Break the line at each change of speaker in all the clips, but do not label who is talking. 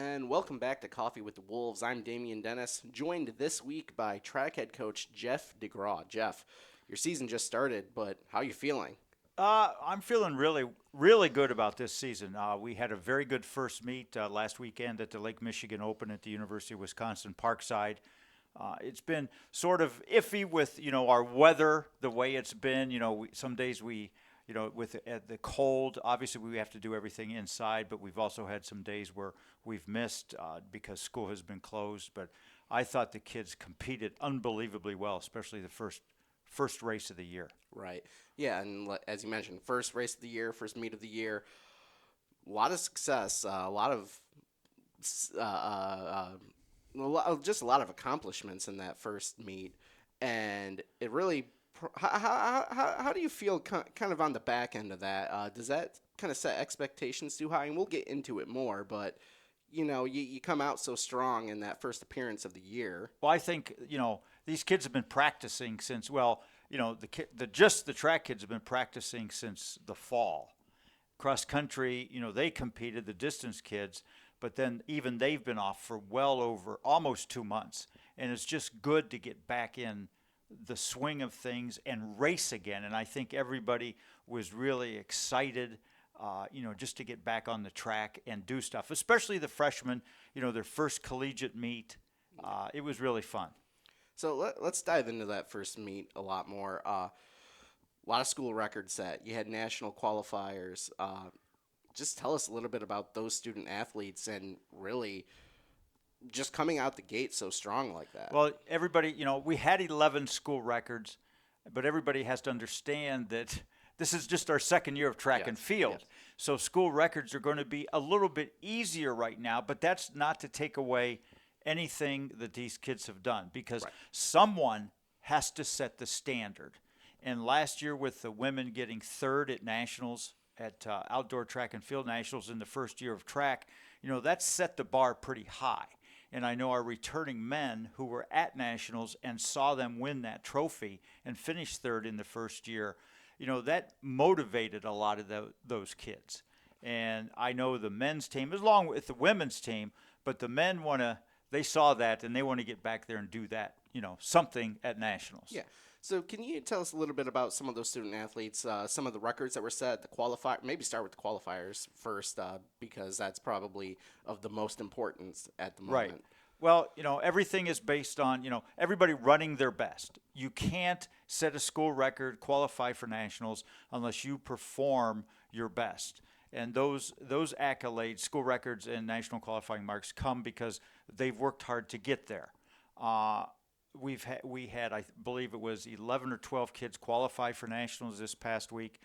And welcome back to Coffee with the Wolves. I'm Damian Dennis, joined this week by track head coach Jeff DeGraw. Jeff, your season just started, but how are you feeling?
I'm feeling really good about this season. We had a very good first meet last weekend at the Lake Michigan Open at the University of Wisconsin Parkside. It's been sort of iffy with our weather, the way it's been. Some days with the cold, obviously we have to do everything inside, but we've also had some days where we've missed because school has been closed. But I thought the kids competed unbelievably well, especially the first race of the year.
Right. Yeah, and as you mentioned, first race of the year, first meet of the year, a lot of success, just a lot of accomplishments in that first meet, and it really. How do you feel kind of on the back end of that? Does that kind of set expectations too high? And we'll get into it more, but you come out so strong in that first appearance of the year.
Well, I think these kids have been practicing since the track kids have been practicing since the fall. Cross country, they competed, the distance kids, but then even they've been off for well over almost 2 months, and it's just good to get back in the swing of things and race again. And I think everybody was really excited, just to get back on the track and do stuff, especially the freshmen, their first collegiate meet. It was really fun.
So let's dive into that first meet a lot more. A lot of school records set. You had national qualifiers. Just tell us a little bit about those student athletes and really just coming out the gate so strong like that.
Well, everybody, we had 11 school records, but everybody has to understand that this is just our second year of track and field.
Yes.
So school records are going to be a little bit easier right now, but that's not to take away anything that these kids have done, because someone has to set the standard. And last year, with the women getting third at nationals, at outdoor track and field nationals in the first year of track, that set the bar pretty high. And I know our returning men who were at nationals and saw them win that trophy and finish third in the first year, that motivated a lot of those kids. And I know the men's team, along with the women's team, but the men they saw that and they want to get back there and do that, something at nationals.
Yeah. So can you tell us a little bit about some of those student athletes, some of the records that were set, the qualifier? Maybe start with the qualifiers first, because that's probably of the most importance at the moment.
Right. Well, everything is based on, everybody running their best. You can't set a school record, qualify for nationals, unless you perform your best. And those accolades, school records and national qualifying marks, come because they've worked hard to get there. We had, I believe it was 11 or 12 kids qualify for nationals this past week.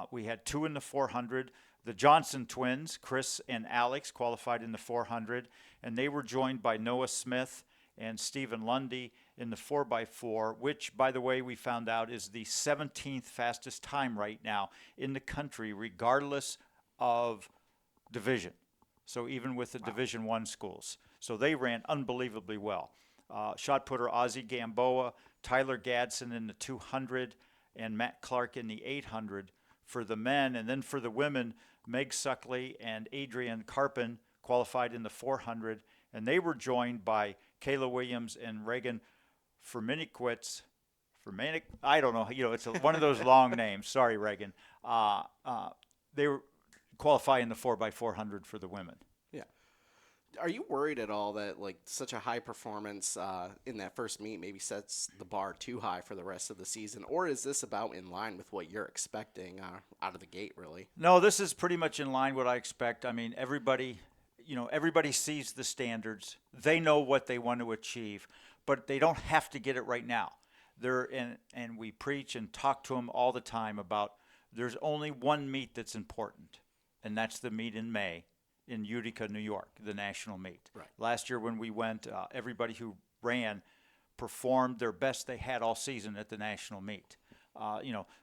We had 2 in the 400. The Johnson twins, Chris and Alex, qualified in the 400, and they were joined by Noah Smith and Stephen Lundy in the 4x4, which, by the way, we found out is the 17th fastest time right now in the country, regardless of division. So even with the Division I schools. So they ran unbelievably well. Shot putter Ozzie Gamboa, Tyler Gadson in the 200, and Matt Clark in the 800 for the men. And then for the women, Meg Suckley and Adrian Carpin qualified in the 400, and they were joined by Kayla Williams and Reagan Ferminikwitz. I don't know. It's one of those long names. Sorry, Reagan. They were qualifying the 4x400 for the women.
Yeah. Are you worried at all that such a high performance in that first meet maybe sets the bar too high for the rest of the season, or is this about in line with what you're expecting out of the gate? Really?
No, this is pretty much in line what I expect. I mean, everybody sees the standards. They know what they want to achieve, but they don't have to get it right now. And we preach and talk to them all the time about there's only one meet that's important, and that's the meet in May in Utica, New York, the national meet.
Right.
Last year when we went, everybody who ran performed their best they had all season at the national meet.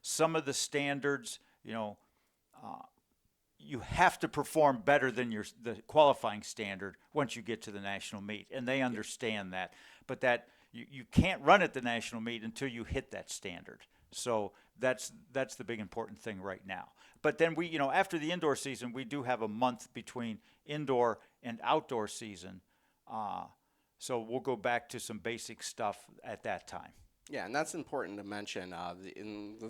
Some of the standards, you have to perform better than the qualifying standard once you get to the national meet, and they understand that. But that you can't run at the national meet until you hit that standard. So that's the big important thing right now. But then we, after the indoor season, we do have a month between indoor and outdoor season. So we'll go back to some basic stuff at that time.
Yeah, and that's important to mention.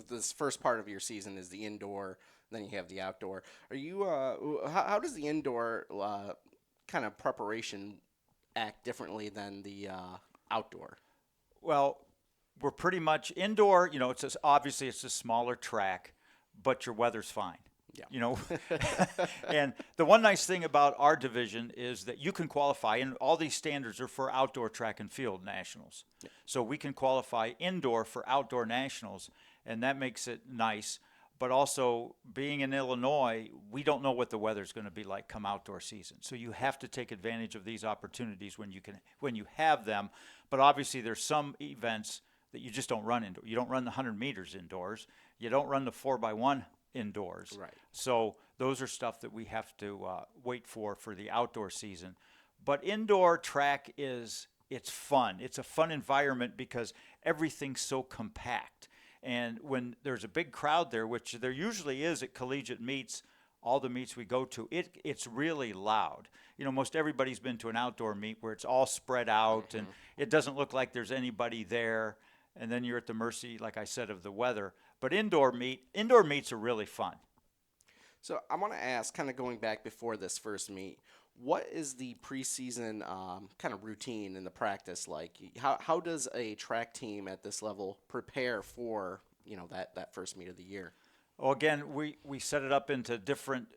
This first part of your season is the indoor, then you have the outdoor. Are you? How does the indoor kind of preparation act differently than the outdoor?
Well, we're pretty much indoor. Obviously it's a smaller track, but your weather's fine.
Yeah.
And the one nice thing about our division is that you can qualify, and all these standards are for outdoor track and field nationals. Yeah. So we can qualify indoor for outdoor nationals, and that makes it nice. But also, being in Illinois, we don't know what the weather's going to be like come outdoor season. So you have to take advantage of these opportunities when you have them. But obviously, there's some events that you just don't run indoors. You don't run the 100 meters indoors. You don't run the 4x1 indoors.
Right.
So those are stuff that we have to wait for the outdoor season. But indoor track it's fun. It's a fun environment because everything's so compact. And when there's a big crowd there, which there usually is at collegiate meets, all the meets we go to, it's really loud. Most everybody's been to an outdoor meet where it's all spread out and it doesn't look like there's anybody there. And then you're at the mercy, like I said, of the weather. But indoor meets are really fun.
So I want to ask, kind of going back before this first meet, what is the preseason kind of routine in the practice like? How does a track team at this level prepare for that first meet of the year?
Well, again, we set it up into different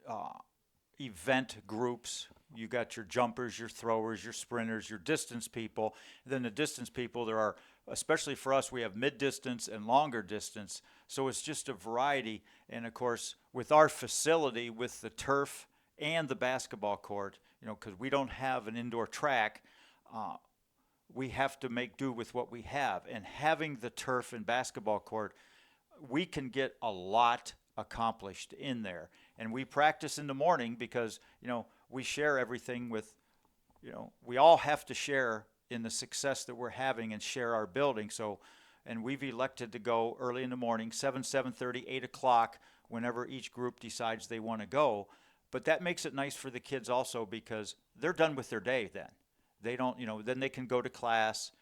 event groups. You got your jumpers, your throwers, your sprinters, your distance people. And then the distance people, there are, especially for us, we have mid-distance and longer distance. So it's just a variety. And of course, with our facility, with the turf and the basketball court, because we don't have an indoor track, we have to make do with what we have. And having the turf and basketball court, we can get a lot accomplished in there. And we practice in the morning because, we share everything with, we all have to share in the success that we're having and share our building. So, and we've elected to go early in the morning, 7:30, 8 o'clock, whenever each group decides they want to go. But that makes it nice for the kids also because they're done with their day then. They don't, then they can go to class,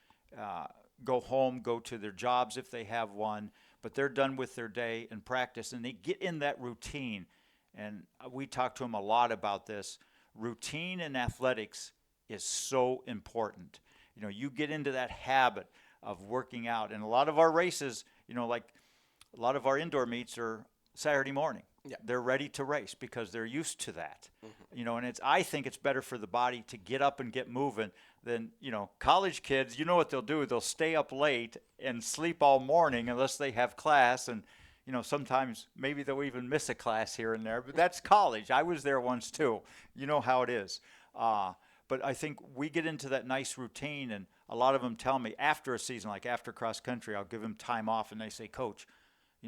go home, go to their jobs if they have one, but they're done with their day and practice, and they get in that routine. And we talk to them a lot about this. Routine in athletics is so important. You get into that habit of working out. And a lot of our races, like a lot of our indoor meets are Saturday morning.
Yeah.
They're ready to race because they're used to that. Mm-hmm. And I think it's better for the body to get up and get moving than, college kids, what they'll do? They'll stay up late and sleep all morning unless they have class. And, sometimes maybe they'll even miss a class here and there, but that's college. I was there once too. You know how it is. But I think we get into that nice routine, and a lot of them tell me after a season, like after cross country, I'll give them time off, and they say, Coach,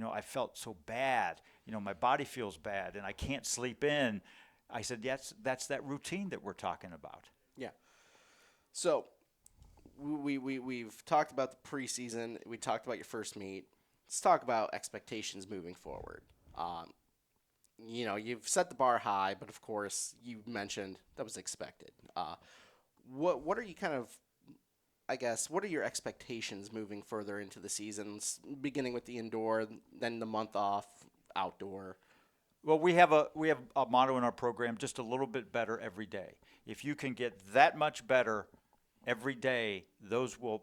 I felt so bad. My body feels bad, and I can't sleep in. I said, yes, that's that routine that we're talking about.
Yeah. So we've talked about the preseason. We talked about your first meet. Let's talk about expectations moving forward. You've set the bar high, but of course, you mentioned that was expected. What are you kind of, I guess, what are your expectations moving further into the seasons, beginning with the indoor, then the month off, outdoor?
Well, we have a motto in our program: just a little bit better every day. If you can get that much better every day, those will,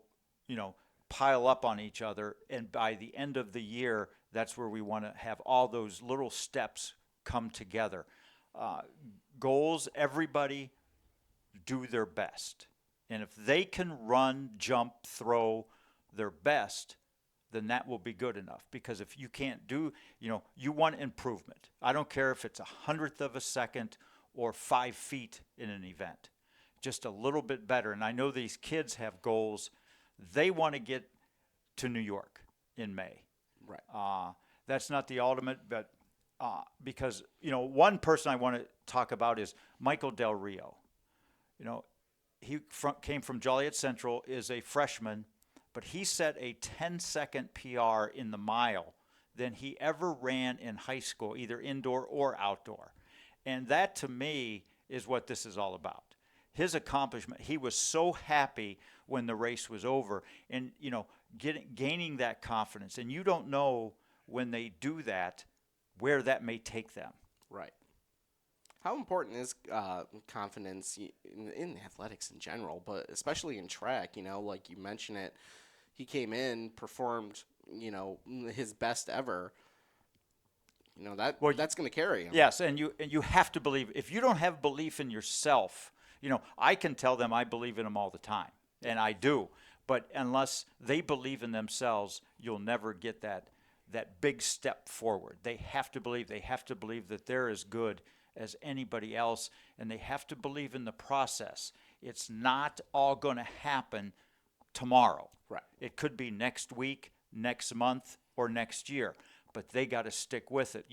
pile up on each other, and by the end of the year, that's where we want to have all those little steps come together. Goals, everybody do their best. And if they can run, jump, throw their best, then that will be good enough. Because if you can't do, you want improvement. I don't care if it's 1/100th of a second or 5 feet in an event. Just a little bit better. And I know these kids have goals. They want to get to New York in May.
Right.
That's not the ultimate, but because, one person I want to talk about is Michael Del Rio. He came from Joliet Central, is a freshman, but he set a 10-second PR in the mile than he ever ran in high school, either indoor or outdoor. And that, to me, is what this is all about. His accomplishment, he was so happy when the race was over, and, gaining that confidence. And you don't know when they do that where that may take them.
Right. How important is confidence in athletics in general, but especially in track? Like you mentioned it, he came in, performed, his best ever. That's going to carry him.
Yes, and you have to believe. If you don't have belief in yourself, I can tell them I believe in them all the time, and I do. But unless they believe in themselves, you'll never get that big step forward. They have to believe. They have to believe that they're as good as anybody else, and they have to believe in the process. It's not all going to happen tomorrow.
Right.
It could be next week, next month, or next year, but they got to stick with it.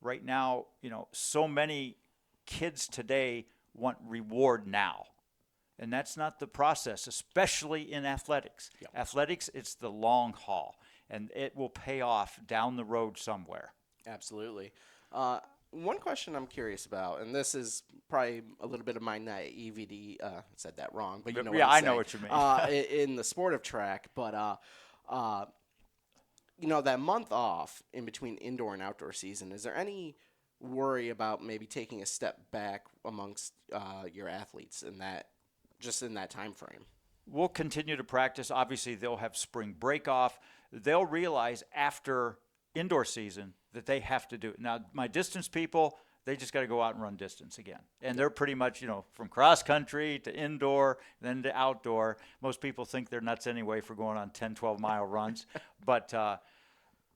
Right now, so many kids today want reward now, and that's not the process, especially in athletics.
Yep.
Athletics, it's the long haul, and it will pay off down the road somewhere.
Absolutely. One question I'm curious about, and this is probably a little bit of my naivety. Said that wrong, but what
I
I'm
know what you mean.
In the sport of track, but that month off in between indoor and outdoor season, is there any worry about maybe taking a step back amongst your athletes in that time frame?
We'll continue to practice. Obviously, they'll have spring break off. They'll realize after indoor season that they have to do it. Now, my distance people, they just got to go out and run distance again. And they're pretty much, from cross country to indoor, then to outdoor. Most people think they're nuts anyway for going on 10, 12-mile runs. But,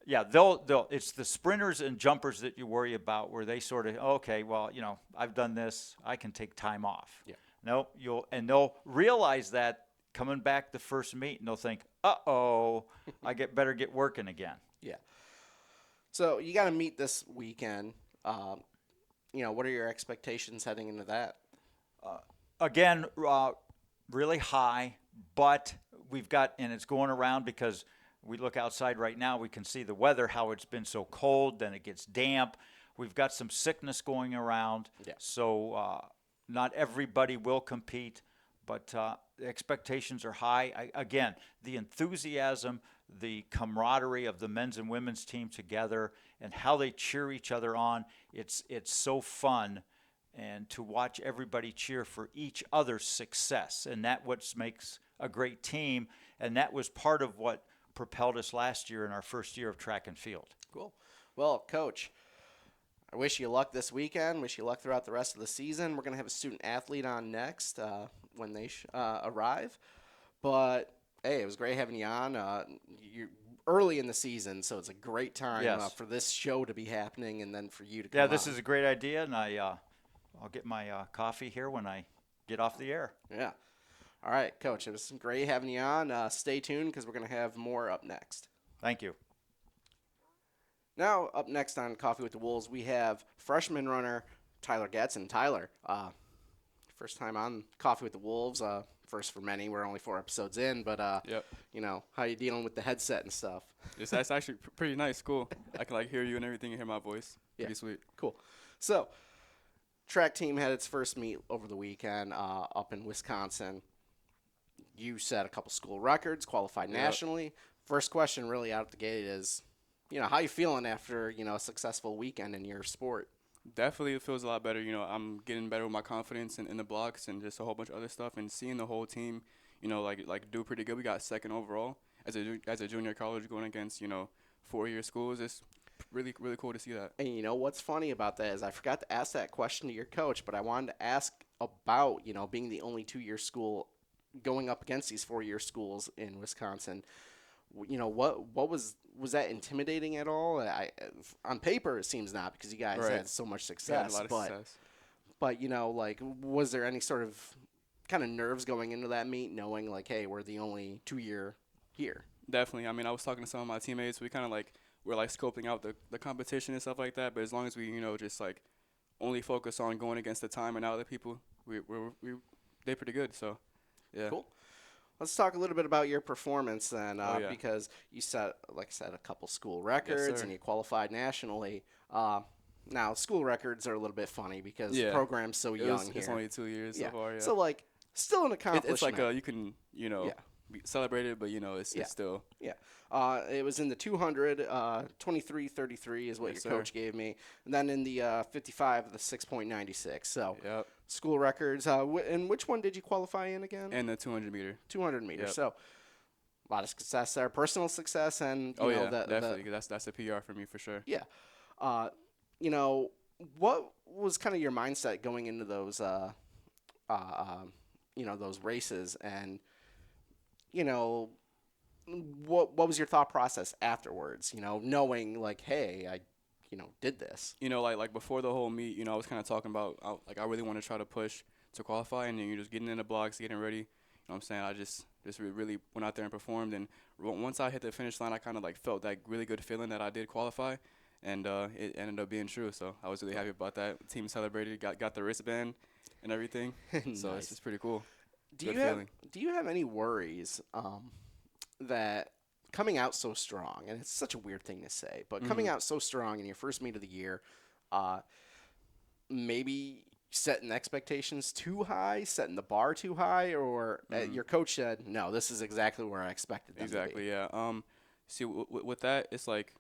they'll it's the sprinters and jumpers that you worry about where they sort of, okay, well, I've done this. I can take time off.
Yeah.
No, they'll realize that coming back the first meet, and they'll think, uh-oh, better get working again.
Yeah. So you got to meet this weekend. What are your expectations heading into that?
Again, really high, but we've got, and it's going around because we look outside right now, we can see the weather, how it's been so cold, then it gets damp. We've got some sickness going around, so not everybody will compete, but the expectations are high. Again, the enthusiasm, the camaraderie of the men's and women's team together, and how they cheer each other on, it's so fun, and to watch everybody cheer for each other's success, and that what makes a great team, and that was part of what propelled us last year in our first year of track and field.
Cool. Well, Coach, I wish you luck this weekend. Wish you luck throughout the rest of the season. We're going to have a student athlete on next when they arrive. But, hey, it was great having you on. You're early in the season, so it's a great time for this show to be happening and then for you to come on.
This is a great idea, and I'll get my coffee here when I get off the air.
Yeah. All right, Coach, it was great having you on. Stay tuned because we're going to have more up next.
Thank you.
Now, up next on Coffee with the Wolves, we have freshman runner Tyler Gadson. Tyler, first time on Coffee with the Wolves. First for many. We're only 4 episodes in, but
Yep.
How you dealing with the headset and stuff?
That's actually pretty nice. Cool. I can hear you and everything and hear my voice. Pretty sweet.
Cool. So, track team had its first meet over the weekend up in Wisconsin. You set a couple school records, qualified nationally. First question really out of the gate is, how you feeling after, a successful weekend in your sport?
Definitely it feels a lot better. I'm getting better with my confidence in the blocks and just a whole bunch of other stuff, and seeing the whole team, do pretty good. We got second overall as a junior college going against, 4-year schools. It's really, really cool to see that.
And what's funny about that is I forgot to ask that question to your coach, but I wanted to ask about, being the only 2-year school going up against these 4-year schools in Wisconsin. What was that intimidating at all? On paper, it seems not because you guys had so much success.
A lot of success.
But was there any sort of kind of nerves going into that meet, knowing hey, we're the only 2-year here?
Definitely. I was talking to some of my teammates. We kind of we're scoping out the competition and stuff like that. But as long as we just only focus on going against the time and other people, they're pretty good. So. Yeah.
Cool. Let's talk a little bit about your performance then,
Oh, yeah.
because you set, like I said, a couple school
Yes,
records
sir.
and you qualified nationally. Now, school records are a little bit funny because the
Yeah.
program's so young
It's
here.
only 2 years so
Yeah.
far. Yeah.
So, like, still an
It's like
accomplishment.
you can
Yeah.
celebrate it, but
Yeah.
it's still.
Yeah. It was in the 200, 23:33 is what
Yes,
your
sir.
coach gave me. And then in the 55, the 6.96. So,
Yep.
school records. And which one did you qualify in again?
And the 200 meter.
200 meters.
Yep.
So, a lot of success there, personal success, and
Oh, yeah,
the
definitely. 'Cause that's a PR for me for sure.
yeah, uh, what was kind of your mindset going into those uh, um, those races, and you know what was your thought process afterwards? Knowing like, hey, I did this.
Like before the whole meet, I was kind of talking about like I really want to try to push to qualify, and then you're just getting in the blocks, getting ready. You know what I'm saying? I just really went out there and performed, and once I hit the finish line, I kind of like felt that really good feeling that I did qualify, and it ended up being true. So I was really happy about that. The team celebrated, got the wristband and everything. So
Nice.
it's just pretty cool.
Do
Good
you have
feeling.
Do you have any worries that coming out so strong, and it's such a weird thing to say, but coming out so strong in your first meet of the year, uh, maybe setting expectations too high, setting the bar too high, or your coach said, no, this is exactly where I expected them to be.
Exactly. Yeah. See, with that, it's like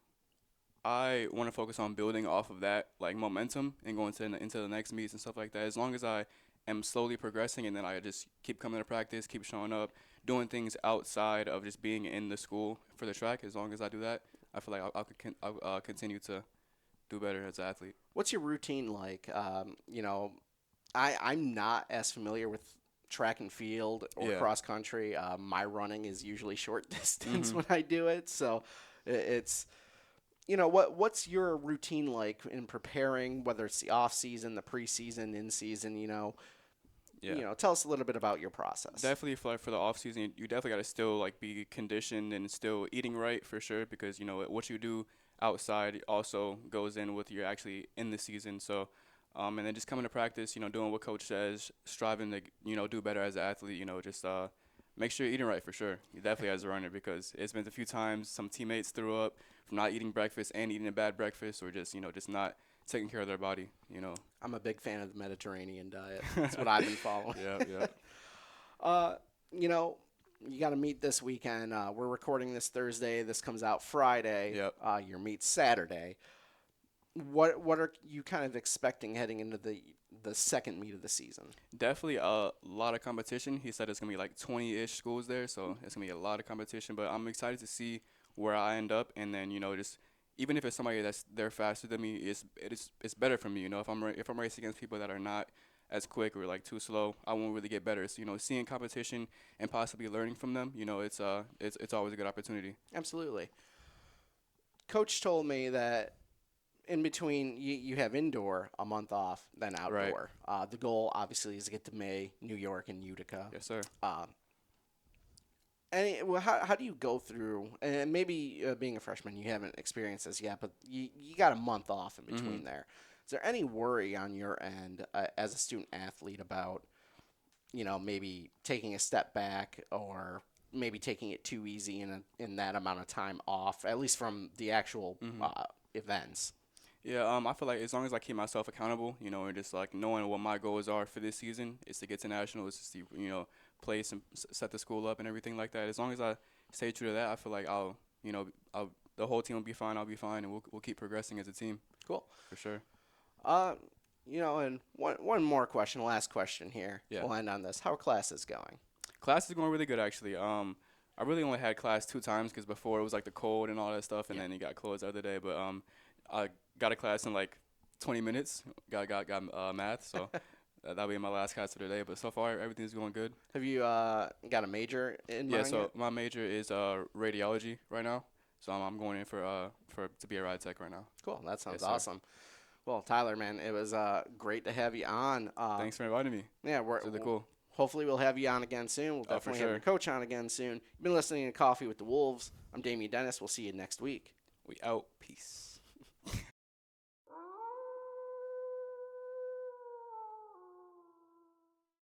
I want to focus on building off of that like momentum and going into the next meets and stuff like that. As long as I am slowly progressing, and then I just keep coming to practice, keep showing up, doing things outside of just being in the school for the track. As long as I do that, I feel like I'll continue to do better as an athlete.
What's your routine like? I'm not as familiar with track and field or
Yeah.
cross country. My running is usually short distance when I do it, so it's what's your routine like in preparing, whether it's the off season, the preseason, in season.
Yeah.
Tell us a little bit about your process.
Definitely for the off season, you definitely got to still like be conditioned and still eating right for sure, because what you do outside also goes in with you're actually in the season. So, and then just coming to practice, doing what coach says, striving to do better as an athlete. Just make sure you're eating right for sure. You definitely as a runner, because it's been a few times some teammates threw up from not eating breakfast and eating a bad breakfast, or just not taking care of their body.
I'm a big fan of the Mediterranean diet. That's what I've been following.
Yeah.
You got to meet this weekend. We're recording this Thursday. This comes out Friday.
Yep.
Your meet Saturday. What are you kind of expecting heading into the second meet of the season?
Definitely a lot of competition. He said it's going to be like 20-ish schools there, so it's going to be a lot of competition. But I'm excited to see where I end up, and then, just even if it's somebody that's there faster than me, it's better for me. If I'm racing against people that are not as quick or like too slow, I won't really get better. So, seeing competition and possibly learning from them, it's always a good opportunity.
Absolutely. Coach told me that in between you have indoor a month off, then outdoor.
Right.
The goal obviously is to get to May, New York, and Utica.
Yes, sir.
How do you go through, and maybe being a freshman, you haven't experienced this yet, but you got a month off in between there. Is there any worry on your end as a student athlete about, maybe taking a step back or maybe taking it too easy in that amount of time off, at least from the actual events?
Yeah, I feel like as long as I keep myself accountable, and just like knowing what my goals are for this season is to get to nationals, is to place and set the school up and everything like that. As long as I stay true to that, I feel like the whole team will be fine. I'll be fine, and we'll keep progressing as a team.
Cool.
For sure.
And one more question, last question here.
Yeah.
We'll end on this. How are classes going?
Class is going really good, actually. I really only had class 2 times because before it was like the cold and all that stuff, and then it got closed the other day. But I got a class in like 20 minutes. Got math, so that'll be my last class of the day. But so far, everything's going good.
Have you got a major in mind?
Yeah, so
yet?
my major is radiology right now. So I'm going in for to be a ride tech right now.
Cool. That sounds
Yes, sir.
awesome. Well, Tyler, man, it was great to have you on.
Thanks for inviting me.
Yeah,
It's really cool.
Hopefully, we'll have you on again soon. We'll
Oh, for
definitely have
sure.
your coach on again soon. You've been listening to Coffee with the Wolves. I'm Damian Dennis. We'll see you next week.
We out. Peace.